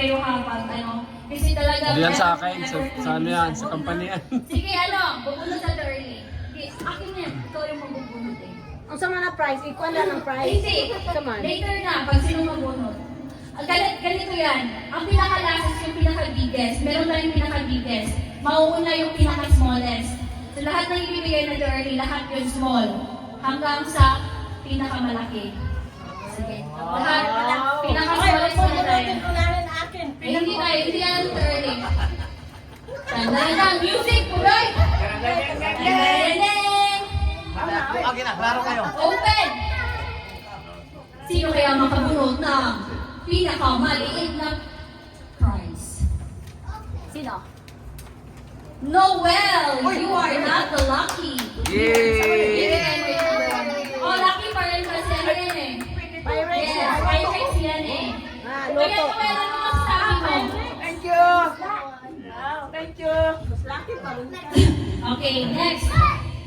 kayo kapag ano. Kasi talaga... Hindi yan sa akin, sa ano yan, sa company yan. Sige, bubunot na early. Akin yan, ikaw yung magbubunot eh. Ang sama na price, equal na ng price. Hindi, Come on. later na, pag sino magbunot. Ganito yan, ang pinaka-last yung pinaka-biggest. Meron tayong pinaka-biggest. Mauuna yung pinaka-smallest. So lahat ng ibibigay na early, lahat yung small. Hanggang sa pinaka-malaki. Sige. Lahat, pinaka-smallest na tayo. Hindi yan early. Tandaan, music, puloy! Okay na, klaro kayo. Open! Sino kaya makabunot ng pinakamaliit na prize? Sino? Noel! You are not the lucky! Yay! Oh, lucky pa rin kasi ano yan eh. Pirates Yes, Pirates yan eh. Kaya Loto. Noel, ano masasabi mo? Thank you! Thank you! Okay, next.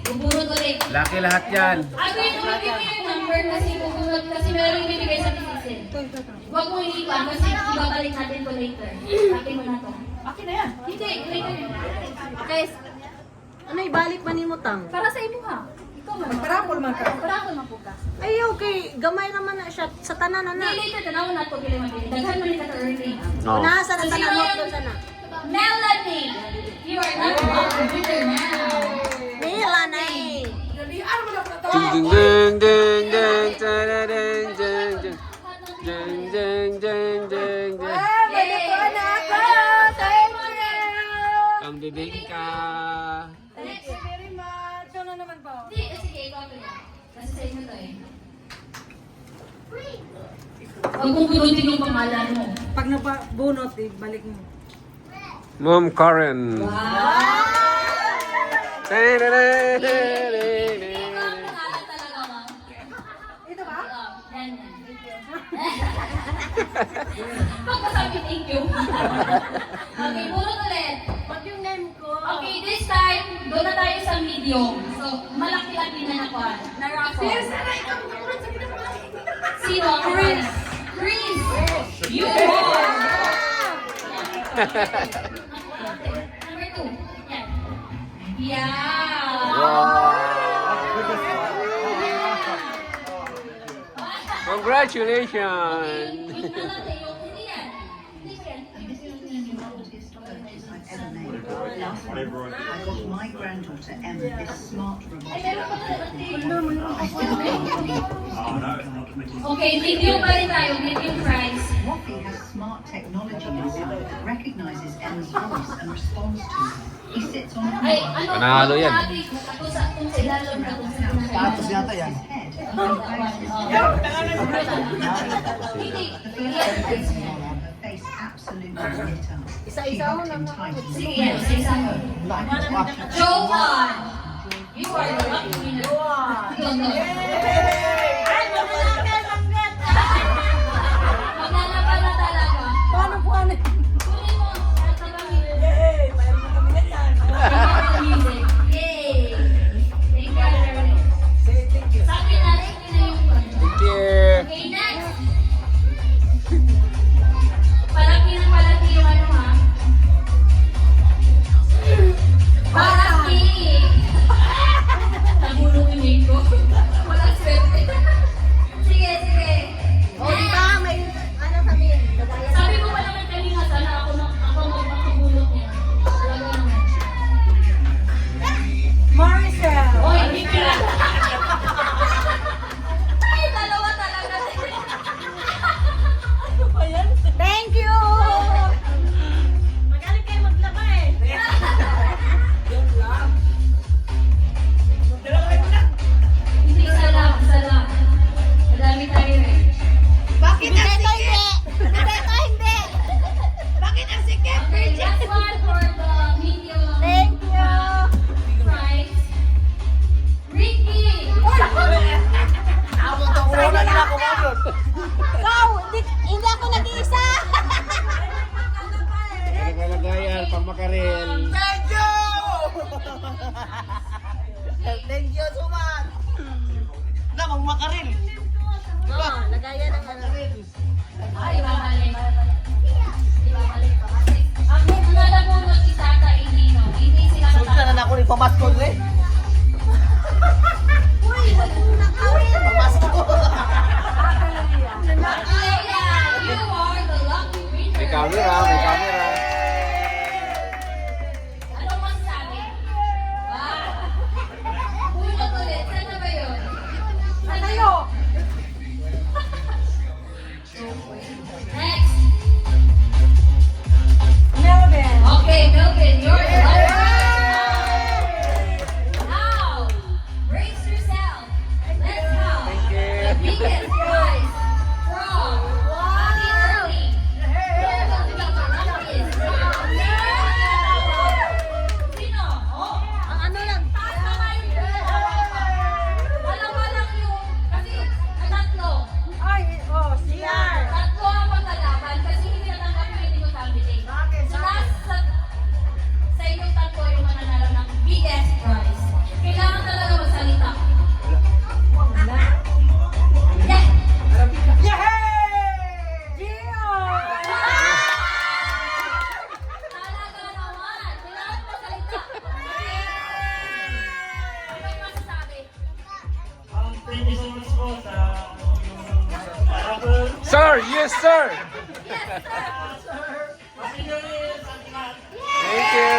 Bubunot ulit. Laki lahat yan. Ako yung bibigay yung number kasi bubunot kasi meron yung bibigay sa titisin. Huwag mo iniwan kasi ibabalik natin to later. Akin mo na to. Akin na yan. Hindi, later. Guys, ano ibalik man ni mo tang? Para sa imo ha. Ikaw man. Parapol man ka. Parapol man po ka. Ay okay, gamay naman na siya sa tanan Hindi, na. later. Tanawan na to. Pili mabili. Daghan mo nito early. Oh. Nasa na tanan mo doon sana. Melanie! You are not the computer now. Nila na eh. Ding ding ding ding ding ding ding ding ding ding ding ding. Ang bibig ka. Next. Very much. Ito na naman po. Hindi, sige, ikaw to yan. Kasi sa inyo to eh. Huwag mong bunutin yung pangalan mo. Pag nabunot, balik mo. Ma'am Karen. Wow! Ito ang pangalan talaga, ma'am. Ito ba? Yan, yan. Pagkasabi, thank you. Okay, bunot ulit. What yung name ko? Okay, this time, doon na tayo sa medium. So, malaki-laki na nakuha. Na-raffle. Sino? Chris. Chris! You are! Number 2. Yan. Yeah! Congratulations! Yung nalatay, yung hindi yan. Hindi yan. I got my granddaughter Emma this smart Ay, remote. meron pa Okay, medium pa rin tayo. Medium price. Wafi has smart technology inside that recognizes Emma's voice and responds to her. He sits on Ay, her ano? Panalo yan. Kung sa ilalim ka, kung sa Status yata yan. head. Hindi. Her face absolutely lit up. Isa-isa mo lang Sige, yan. Isa-isa mo. Johan! You are the lucky winner. Maglalaban na talaga. Paano po ano? Kunin mo. At tagamit. Yay! Mayroon na kami na yan. Yay! Thank you, Arlene. Say thank you. Sabi na, sige na yung Thank you. Okay, next. Palaki ng palaki yung ano ha. Palaki! Nabulong yung name ko. Walang swerte. Sige, sige. O di ba may ano kami? Dagaya. Sabi ko pa naman kanina, sana ako makabulot niya. Talaga naman. Maricel! Oy, hindi pala. Ay, dalawa talaga. Ano ba yan? Thank you. Magaling kayo maglaba eh. Yan lang. Dalawa kayo na. Hindi, salam, salam. Madami tayo eh. Bakit ang sikip? Hindi. Bakit ang sikip? Okay, last one for the medium Thank you. price. Ricky! Ako ito, una nila ako ngayon. Wow, hindi ako nag-iisa. Kalagayan, pamakaril. Thank you! Thank you so much! Na, magmakaril! Oh, lagayan ng ano. Ay, babalik. pamasko rin. Pamasko. Leia, you are the lucky winner. May camera, may camera. Anong masasabi? Bunot ulit. Saan na ba yun? Saan kayo? Next. Melvin. Okay, Melvin, you're the lucky winner. Now, brace yourself. Let's have the biggest prize from Ate Ernie. Here will be the luckiest round. Sino? Oh, Ang ano lang. taas na nga yung dalawa lang yung, kasi tatlo. Ay, oh, CR. Tatlo ang maglalaban kasi hindi natanggap yung hindi ko family. So, nasa sa inyong tatlo yung mananalo ng biggest prize. Kailangan talaga magsalita. Yeah! Gio! Talaga naman! Kailangan magsalita. Ano yung masasabi? Thank you so much po sa para Sir, yes sir. Yes, sir! Happy New Year sa ating lahat. Thank you.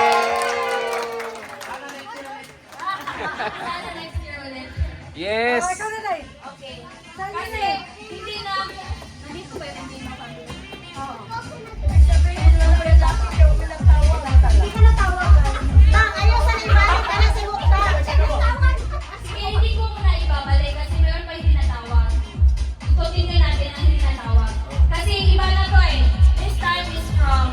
Sana next year ulit. Yes. Oh, ikaw na lang. Okay. Kasi hindi na... Nandito ba yung hindi na kami? Oo. Hindi ka natawagan. Tang, ayaw sa ibalik ka na si Hukta. Sige, hindi ko muna ibabalik kasi meron pa hindi natawag. Continue natin ang hindi natawag. Kasi iba na to eh. This time is from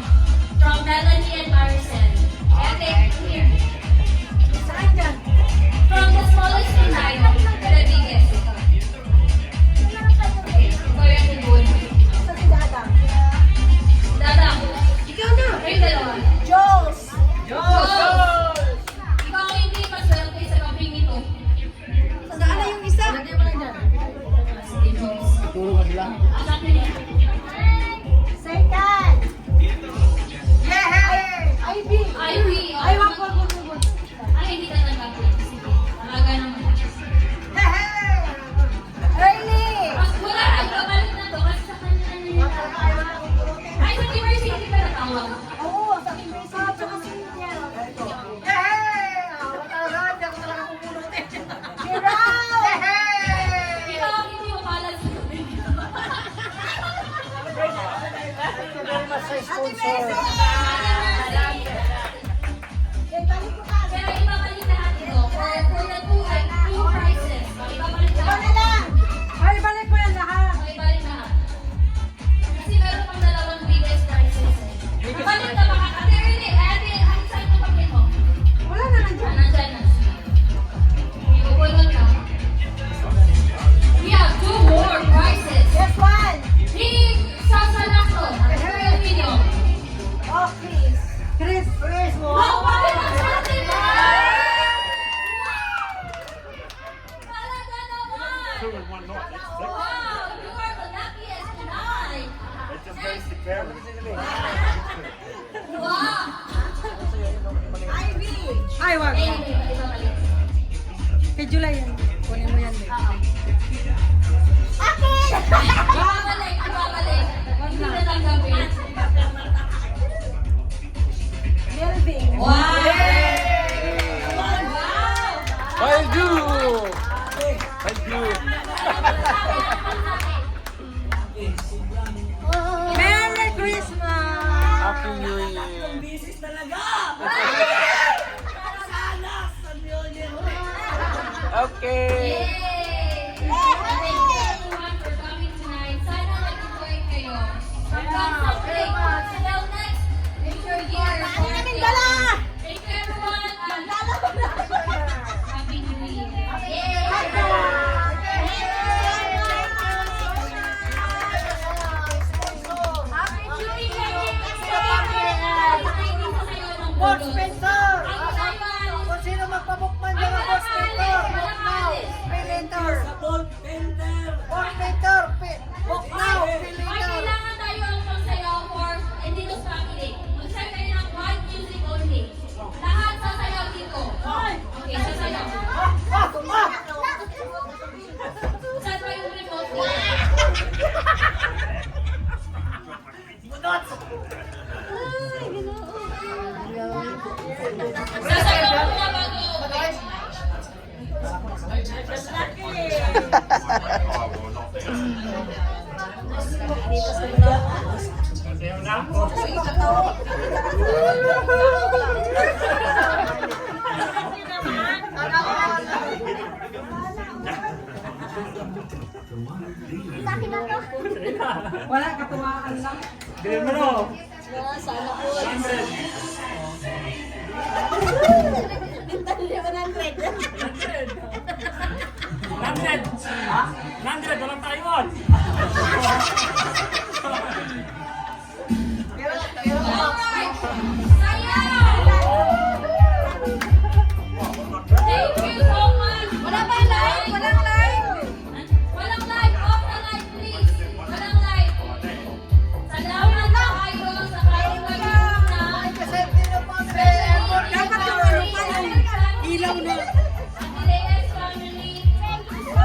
Melanie and Maricel. Kaya take here. Saan dyan? From the smallest to tayo, to the biggest. Ikaw yung tibod. Sa si Dadang. Dadang. Ikaw na. Kayo dalawa. Jules. Ikaw ang hindi maswerte sa gabing ito. Saan na yung isa? Lagay mo na dyan. Sige, Joyce. Turo ka sila. Anak niya. Second. Ivy. Ivy. Ay, wag. Ay, hindi ka tanggapin. Sige. Talaga naman. Early. Mas wala, ibabalik na to kasi sa kanya na yun. Ay, sa Mercy, hindi ka natawag. Oo, sa akin may sa tsaka si Cynthia. Gerald. Ikaw ang hindi umalag sa gabing ito. Okay, balik ko ka. Kaya ibabalik lahat ito. For the two prizes. Ibabalik Ikaw lahat. na lang. Ay, balik mo yan lahat. Ibabalik lahat. Kasi meron pang dalawang biggest prizes. Ibabalik na baka. Ate Ernie, ang saan mo pagkin mo? Wala na nandiyan. Nandyan na. Ibabalik na. We have two more prizes. Yes, one. Ni Sasalakto. Ang video. Oh, Chris. Chris. Wow, bakit ang swerte mo? Talaga naman! Wow, you are the luckiest tonight! Wow! Ivy. Ay, wag. Ibabalik. Kay July yan. Kunin mo yan. Ibabalik, ibabalik. Hindi na tanggapin. Melvin. Wow! Wow! I do. I do. Merry Christmas. Happy New Year. Okay. Yay! Thank you everyone for coming tonight. Sana nag-enjoy kayo. Hanggang sa Kasi yung lapo. Sa akin na to. Wala, katuwaan lang. Bilhin mo no. Sana po. 100, walang Taiwan. Thank you so much. Wala ba live? Walang live? Walang live. Off the live, please. Walang live. Salamat na kayo sa kayong naging na. Dapat yung ano pa yung ilaw na. Andreas family. Thank you so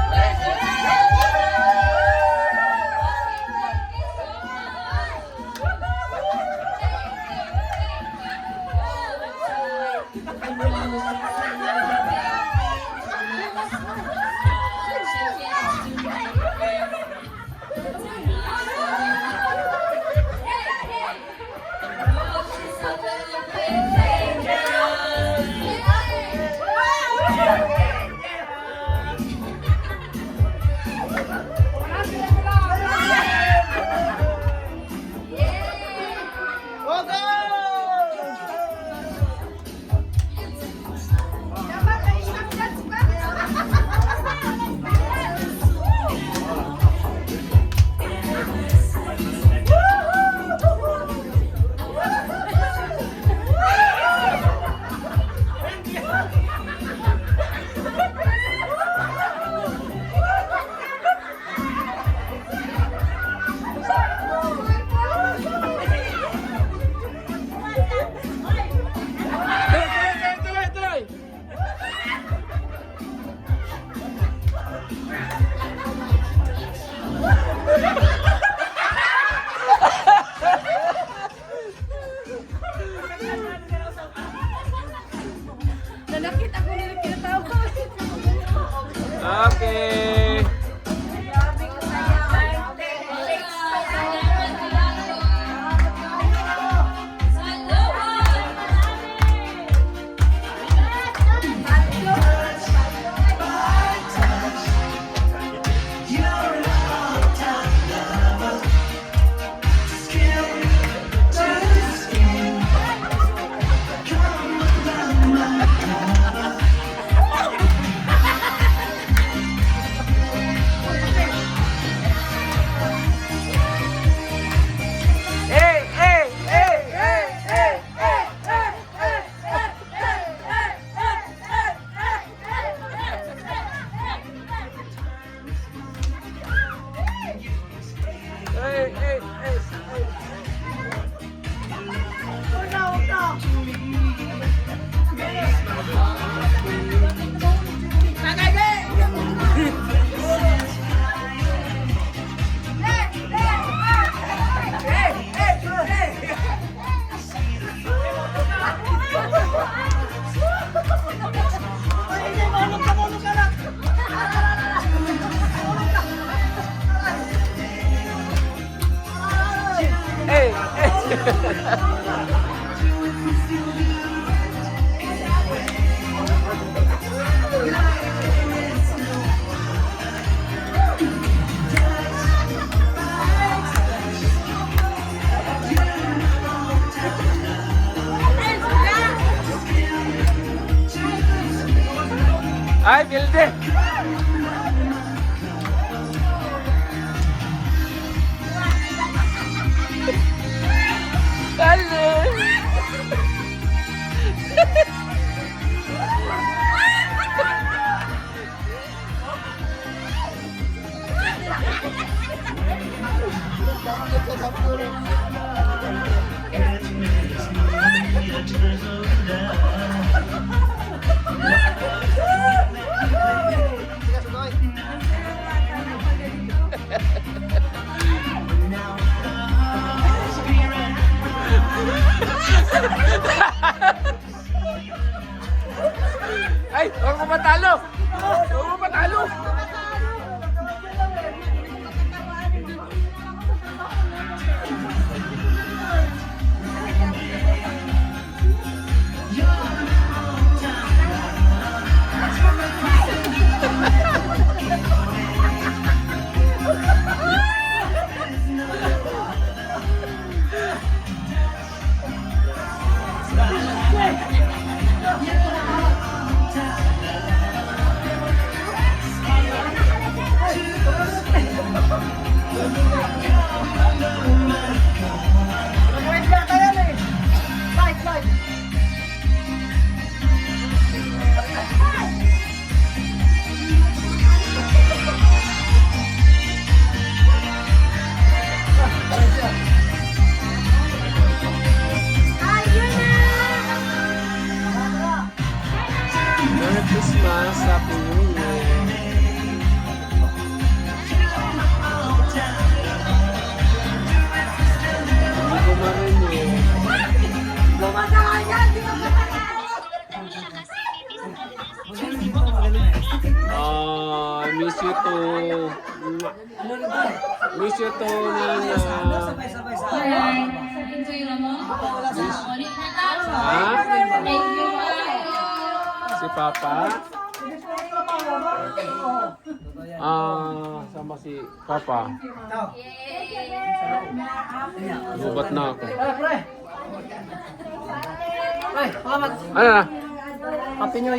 Nanakit ako nila kinatawa. Okay. Ay, Pilde! Ay, huwag mo matalo! Huwag mo matalo! advance Happy New Year. Hindi ko marinig. Gumadaan yan! Di ba I miss you too. Miss you too, Nana. Alright. Enjoy na mo? Ulit na tayo. Ha? Thank you, Mario. Si Papa? Sama si Papa. Gubat na ako. Pre! Ay, salamat. Ano na? Happy New Year.